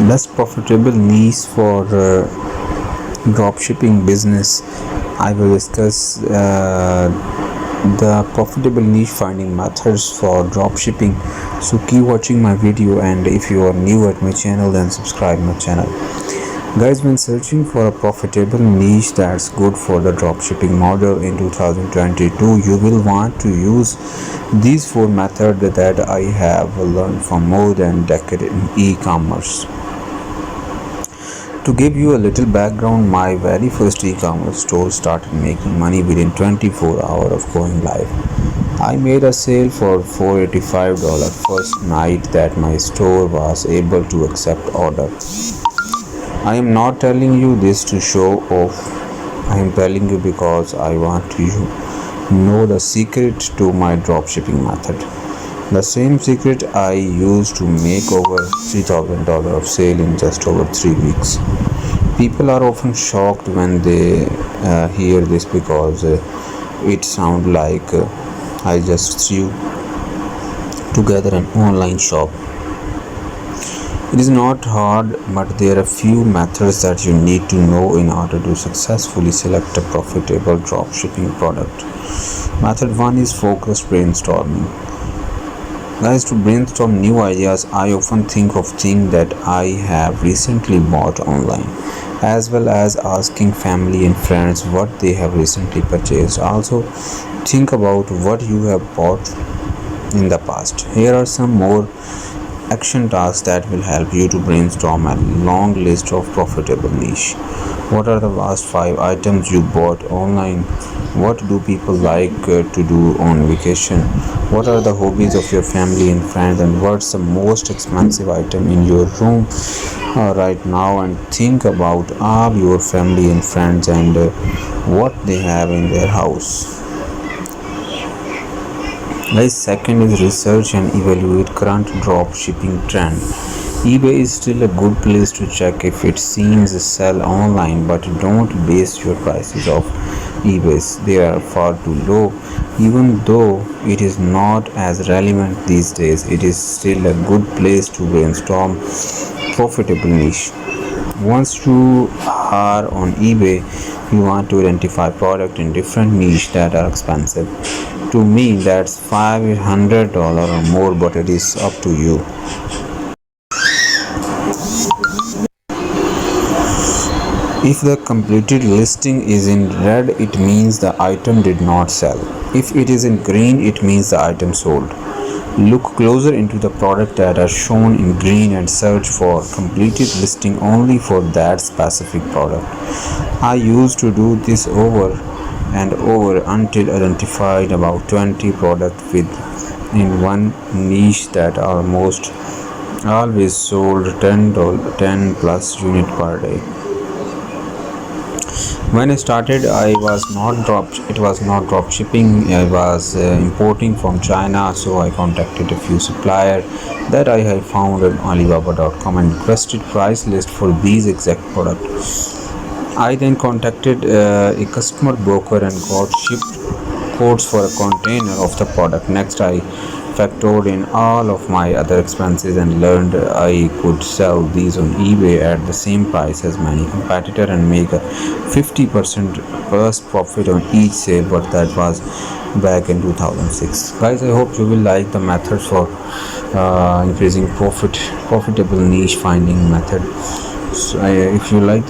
Best profitable niche for dropshipping business. I will discuss the profitable niche finding methods for dropshipping. So keep watching my video, and if you are new at my channel, then subscribe my channel. Guys, when searching for a profitable niche that's good for the dropshipping model in 2022, you will want to use these four methods that I have learned from more than a decade in e-commerce. To give you a little background, my very first e-commerce store started making money within 24 hours of going live. I made a sale for $485 first night that my store was able to accept order. I am not telling you this to show off. I am telling you because I want you to know the secret to my dropshipping method. The same secret I used to make over $3,000 of sale in just over 3 weeks. People are often shocked when they hear this because it sounds like I just threw together an online shop. It is not hard, but there are few methods that you need to know in order to successfully select a profitable dropshipping product. Method 1 is focused brainstorming. Guys, to brainstorm new ideas, I often think of things that I have recently bought online, as well as asking family and friends what they have recently purchased. Also, think about what you have bought in the past. Here are some more action tasks that will help you to brainstorm a long list of profitable niche. What are the last 5 items you bought online? What do people like to do on vacation? What are the hobbies of your family and friends? And what's the most expensive item in your room right now? And think about all your family and friends and what they have in their house. Guys, second is research and evaluate current drop shipping trend. eBay is still a good place to check if it seems to sell online, but don't base your prices off eBay's. They are far too low. Even though it is not as relevant these days, it is still a good place to brainstorm profitable niche. Once you are on eBay, you want to identify product in different niche that are expensive. To me, that's $500 or more, but it is up to you. If the completed listing is in red, it means the item did not sell. If it is in green, it means the item sold. Look closer into the product that are shown in green and search for completed listing only for that specific product. I used to do this over and over until identified about 20 products in one niche that almost always sold $10 plus unit per day. When I started, it was not drop shipping. I was importing from China, so I contacted a few suppliers that I had found on Alibaba.com and requested price list for these exact products. I then contacted a customer broker and got shipped quotes for a container of the product. Next, I factored in all of my other expenses and learned I could sell these on eBay at the same price as many competitors and make a 50% plus profit on each sale, but that was back in 2006. Guys, I hope you will like the methods for increasing profitable niche finding method. So if you like